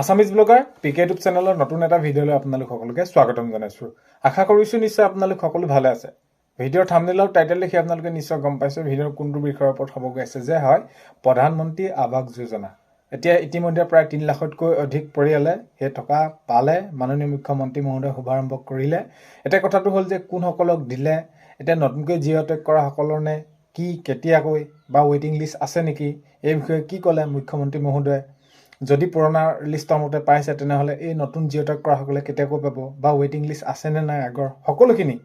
Assamese blogger পিকে YouTube চেনেলৰ নতুন এটা ভিডিঅ'লৈ আপোনালোক সকলোকে স্বাগতম জনাইছোঁ। আশা কৰিছোঁ নিশ্চয় আপোনালোক সকলো ভালে আছে। ভিডিঅ'ৰ থাম্বনেল আৰু টাইটেল দেখি আপোনালোকে নিশ্চয় গম পাইছে ভিডিঅ'ৰ কোনটো বিষয়ৰ ওপৰত হ'ব গৈ আছে যে হয় প্ৰধানমন্ত্ৰী আৱাস যোজনা। এতিয়া ইতিমধ্যে প্ৰায় 3 লাখতকৈ অধিক পৰিয়ালে সেই টকা পালে, মাননীয় মুখ্যমন্ত্ৰী মহোদয়ে শুভাৰম্ভ কৰিলে। এতিয়া কথাটো হ'ল যে কোনসকলক দিলে, এতিয়া নতুনকৈ জিঅ'টেক কৰা সকলৰ নে কি, কেতিয়াকৈ বা ৱেইটিং লিষ্ট আছে নেকি, এই বিষয়ে কি ক'লে মুখ্যমন্ত্ৰী মহোদয়ে। যদি পুৰণা লিষ্টৰ মতে পাইছে তেনেহ'লে এই নতুন জিঅ'টেক কৰাসকলে কেতিয়াকৈ পাব বা ৱেইটিং লিষ্ট আছেনে নাই আগৰ, সকলোখিনি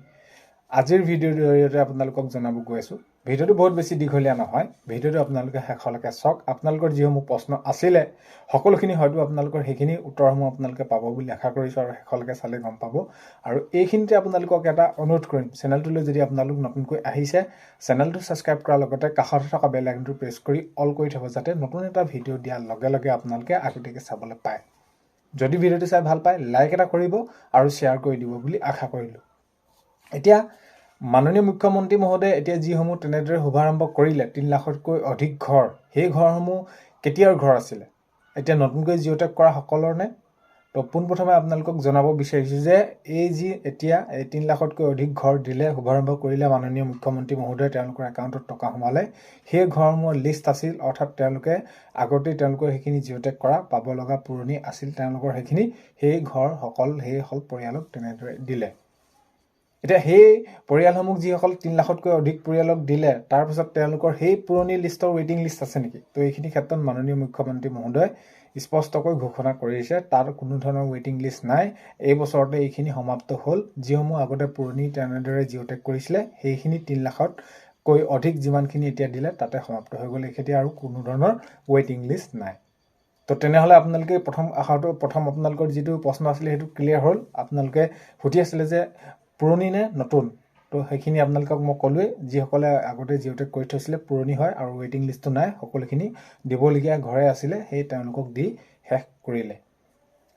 আজিৰ ভিডিঅ'ৰ জৰিয়তে আপোনালোকক জনাব গৈ আছোঁ। ভিডিঅ'টো বহুত বেছি দীঘলীয়া নহয়, ভিডিঅ'টো আপোনালোকে শেষলৈকে চাওক। আপোনালোকৰ যিসমূহ প্ৰশ্ন আছিলে সকলোখিনি হয়তো আপোনালোকৰ সেইখিনি উত্তৰসমূহ আপোনালোকে পাব বুলি আশা কৰিছোঁ আৰু শেষলৈকে চালে গম পাব। আৰু এইখিনিতে আপোনালোকক এটা অনুৰোধ কৰিম, চেনেলটোলৈ যদি আপোনালোক নতুনকৈ আহিছে চেনেলটো ছাবস্ক্ৰাইব কৰাৰ লগতে কাষতে থকা বেল আইকনটো প্ৰেছ কৰি অল কৰি থ'ব, যাতে নতুন এটা ভিডিঅ' দিয়াৰ লগে লগে আপোনালোকে আগতীয়াকৈ চাবলৈ পায়। যদি ভিডিঅ'টো চাই ভাল পায় লাইক এটা কৰিব আৰু শ্বেয়াৰ কৰি দিব বুলি আশা কৰিলোঁ। এতিয়া মাননীয় মুখ্যমন্ত্ৰী মহোদয়ে এতিয়া যিসমূহ তেনেদৰে শুভাৰম্ভ কৰিলে 3 লাখতকৈ অধিক ঘৰ, সেই ঘৰসমূহ কেতিয়াৰ ঘৰ আছিলে, এতিয়া নতুনকৈ জিঅ'টেক কৰা সকলৰ নে? তো পোনপ্ৰথমে আপোনালোকক জনাব বিচাৰিছোঁ যে এই যি এতিয়া 3 লাখতকৈ অধিক ঘৰ দিলে, শুভাৰম্ভ কৰিলে মাননীয় মুখ্যমন্ত্ৰী মহোদয়ে, তেওঁলোকৰ একাউণ্টত টকা সোমালে, সেই ঘৰসমূহৰ লিষ্ট আছিল, অৰ্থাৎ তেওঁলোকে আগতেই তেওঁলোকৰ সেইখিনি জিঅ'টেক কৰা পাব লগা পুৰণি আছিল তেওঁলোকৰ সেইখিনি, সেই ঘৰ সেই পৰিয়ালক তেনেদৰে দিলে। এতিয়া সেই পৰিয়ালসমূহ যিসকল 3 লাখতকৈ অধিক পৰিয়ালক দিলে, তাৰপিছত তেওঁলোকৰ সেই পুৰণি লিষ্টৰ ৱেইটিং লিষ্ট আছে নেকি? তো এইখিনি ক্ষেত্ৰত মাননীয় মুখ্যমন্ত্ৰী মহোদয়ে স্পষ্টকৈ ঘোষণা কৰিছে তাৰ কোনো ধৰণৰ ৱেইটিং লিষ্ট নাই। এই বছৰতে এইখিনি সমাপ্ত হ'ল। যিসমূহ আগতে পুৰণি তেনেদৰে জিঅ'টেক কৰিছিলে সেইখিনি 3 লাখতকৈ অধিক যিমানখিনি এতিয়া দিলে তাতে সমাপ্ত হৈ গ'ল। এইখিনি আৰু কোনো ধৰণৰ ৱেইটিং লিষ্ট নাই। তো তেনেহ'লে আপোনালোকে প্ৰথম আপোনালোকৰ যিটো প্ৰশ্ন আছিলে সেইটো ক্লিয়াৰ হ'ল। আপোনালোকে সুধি আছিলে যে পুৰণি নে নতুন, তো সেইখিনি আপোনালোকক মই ক'লোৱেই। যিসকলে আগতে জিঅ'টেক কৰি থৈছিলে পুৰণি হয় আৰু ৱেইটিং লিষ্টটো নাই, সকলোখিনি দিবলগীয়া ঘৰে আছিলে, সেই তেওঁলোকক দি শেষ কৰিলে।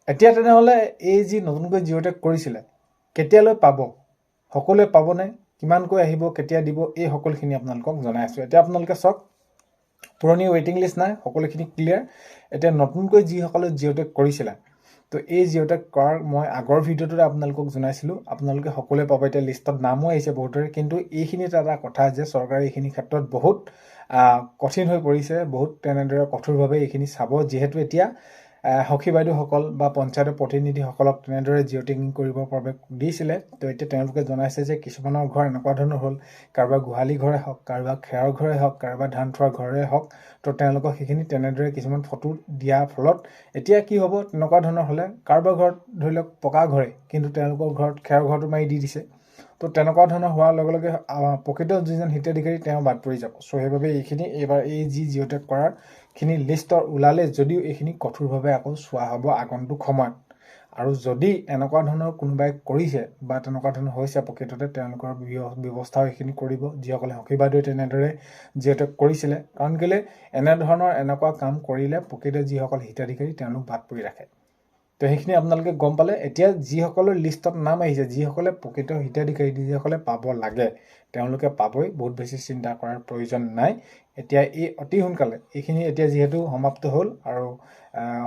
এতিয়া তেনেহ'লে এই যি নতুনকৈ জিঅ'টেক কৰিছিলে কেতিয়ালৈ পাব, সকলোৱে পাবনে, কিমানকৈ আহিব, কেতিয়া দিব, এই সকলোখিনি আপোনালোকক জনাই আছোঁ। এতিয়া আপোনালোকে চাওক, পুৰণি ৱেইটিং লিষ্ট নাই, সকলোখিনি ক্লিয়াৰ। এতিয়া নতুনকৈ যিসকলে জিঅ'টেক কৰিছিলে, তো এই জিঅ'টেক কৰাৰ মই আগৰ ভিডিঅ'টোতে আপোনালোকক জনাইছিলোঁ, আপোনালোকে সকলোৱে পাব। এতিয়া লিষ্টত নামো আহিছে বহুতৰে, কিন্তু এইখিনিত এটা কথা যে চৰকাৰে এইখিনি ক্ষেত্ৰত বহুত কঠিন হৈ পৰিছে, বহুত তেনেদৰে কঠোৰভাৱে এইখিনি চাব। যিহেতু এতিয়া সখী বাইদেউসকল বা পঞ্চায়তৰ প্ৰতিনিধিসকলক তেনেদৰে জিঅ'টেকিং কৰিবৰ বাবে দিছিলে, তো এতিয়া তেওঁলোকে জনাইছে যে কিছুমানৰ ঘৰ এনেকুৱা ধৰণৰ হ'ল, কাৰোবাৰ গোহালি ঘৰে হওক, কাৰোবাৰ খেৰৰ ঘৰে হওক, কাৰোবাৰ ধান থোৱাৰ ঘৰে হওক, তো তেওঁলোকক সেইখিনি তেনেদৰে কিছুমান ফটো দিয়াৰ ফলত এতিয়া কি হ'ব, তেনেকুৱা ধৰণৰ হ'লে কাৰোবাৰ ঘৰত ধৰি লওক পকা ঘৰে কিন্তু তেওঁলোকৰ ঘৰত খেৰৰ ঘৰটো মাৰি দি দিছে, তো তেনেকুৱা ধৰণৰ হোৱাৰ লগে লগে প্ৰকৃত যিজন হিতাধিকাৰী তেওঁ বাদ পৰি যাব। চ' সেইবাবে এইখিনি এইবাৰ এই যি জিঅ'টেক কৰাৰখিনি লিষ্টৰ ওলালে যদিও এইখিনি কঠোৰভাৱে আকৌ চোৱা হ'ব আগন্তুক সময়ত। আৰু যদি এনেকুৱা ধৰণৰ কোনোবাই কৰিছে বা তেনেকুৱা ধৰণৰ হৈছে প্ৰকৃততে, তেওঁলোকৰ ব্যৱস্থাও এইখিনি কৰিব, যিসকলে সখী বাইদেৱে তেনেদৰে জিঅ'টেক কৰিছিলে। কাৰণ কেলৈ এনেধৰণৰ এনেকুৱা কাম কৰিলে প্ৰকৃত যিসকল হিতাধিকাৰী তেওঁলোক বাদ পৰি ৰাখে। তো সেইখিনি আপোনালোকে গম পালে। এতিয়া যিসকলৰ লিষ্টত নাম আহিছে, যিসকলে প্ৰকৃত হিতাধিকাৰী, যিসকলে পাব লাগে তেওঁলোকে পাবই, বহুত বেছি চিন্তা কৰাৰ প্ৰয়োজন নাই। এতিয়া এই অতি সোনকালে এইখিনি এতিয়া যিহেতু সমাপ্ত হ'ল আৰু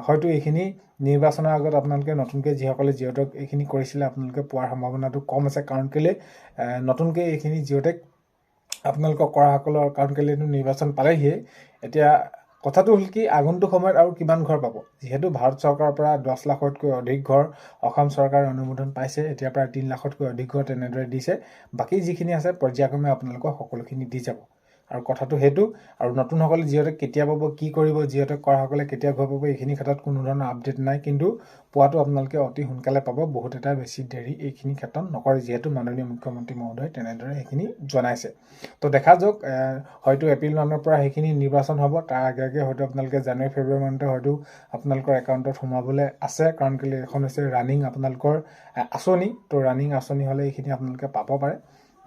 হয়তো এইখিনি নিৰ্বাচনৰ আগত আপোনালোকে নতুনকৈ যিসকলে জিঅ'টেক এইখিনি কৰিছিলে আপোনালোকে পোৱাৰ সম্ভাৱনাটো কম আছে। কাৰণ কেলৈ নতুনকৈ এইখিনি জিঅ'টেক আপোনালোকক কৰাসকলৰ, কাৰণ কেলৈ নিৰ্বাচন পালেহিয়ে। এতিয়া কথাটো হ'ল কি, আগন্তুক সময়ত আৰু কিমান ঘৰ পাব, যিহেতু ভাৰত চৰকাৰৰ পৰা 10 লাখতকৈ অধিক ঘৰ অসম চৰকাৰে অনুমোদন পাইছে, এতিয়া প্ৰায় 3 লাখতকৈ অধিক ঘৰ তেনেদৰে দিছে। বাকী যিখিনি আছে পৰ্যায়ক্ৰমে আপোনালোকক সকলোখিনি দি যাব। আৰু কথাটো সেইটো, আৰু নতুনসকলে জিঅ'টেক কেতিয়া পাব, কি কৰিব, জিঅ'টেক কৰাসকলে কেতিয়া ঘৰ পাব, এইখিনি ক্ষেত্ৰত কোনো ধৰণৰ আপডেট নাই, কিন্তু পোৱাটো আপোনালোকে অতি সোনকালে পাব। বহুত এটা বেছি দেৰি এইখিনি ক্ষেত্ৰত নকৰে, যিহেতু মাননীয় মুখ্যমন্ত্ৰী মহোদয়ে তেনেদৰে সেইখিনি জনাইছে। তো দেখা যাওক, হয়তো এপ্ৰিল মানৰ পৰা সেইখিনি নিৰ্বাচন হ'ব, তাৰ আগে আগে হয়তো আপোনালোকে জানুৱাৰী ফেব্ৰুৱাৰী মানতে হয়তো আপোনালোকৰ একাউণ্টত সোমাবলৈ আছে। কাৰণ কেলৈ এখন হৈছে ৰানিং আপোনালোকৰ আঁচনি, তো ৰানিং আঁচনি হ'লে এইখিনি আপোনালোকে পাব পাৰে।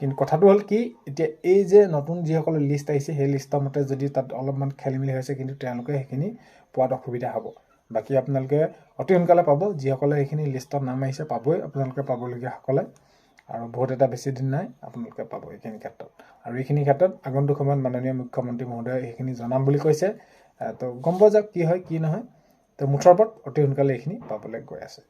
কিন্তু কথাটো হ'ল কি, এতিয়া এই যে নতুন যিসকলৰ লিষ্ট আহিছে সেই লিষ্টৰ মতে যদি তাত অলপমান খেলি মেলি হৈছে, কিন্তু তেওঁলোকে সেইখিনি পোৱাত অসুবিধা হ'ব। বাকী আপোনালোকে অতি সোনকালে পাব, যিসকলে সেইখিনি লিষ্টত নাম আহিছে পাবই, আপোনালোকে পাবলগীয়াসকলে। আৰু বহুত এটা বেছি দিন নাই, আপোনালোকে পাব এইখিনি ক্ষেত্ৰত। আৰু এইখিনি ক্ষেত্ৰত আগন্তুক সময়ত মাননীয় মুখ্যমন্ত্ৰী মহোদয়ে এইখিনি জনাম বুলি কৈছে। তো গম পোৱা যাওক কি হয় কি নহয়। তো মুঠৰ ওপৰত অতি সোনকালে এইখিনি পাবলৈ গৈ আছে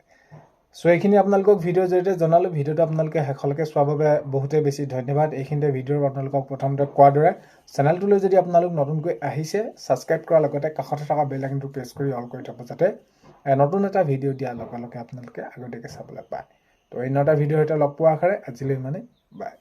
সো এইখিনি আপোনালোকক ভিডিঅ'ৰ জৰিয়তে জনালো ভিডিঅ'টো আপোনালোকে শেষলৈকে চোৱাৰ বাবে বহুতেই বেছি ধন্যবাদ এইখিনিতে ভিডিঅ'ৰ আপোনালোকক প্ৰথমতে কোৱাৰ দৰে চেনেলটোলৈ যদি আপোনালোক নতুনকৈ আহিছে ছাবস্ক্ৰাইব কৰাৰ লগতে কাষতে থকা বেল আইকনটো প্ৰেছ কৰি অল কৰি থব যাতে নতুন এটা ভিডিঅ' দিয়াৰ লগে লগে আপোনালোকে আগতীয়াকৈ চাবলৈ পায় তো এই নটা ভিডিঅ'ৰ সৈতে লগ পোৱাৰ আশাৰে আজিলৈ মানে বাই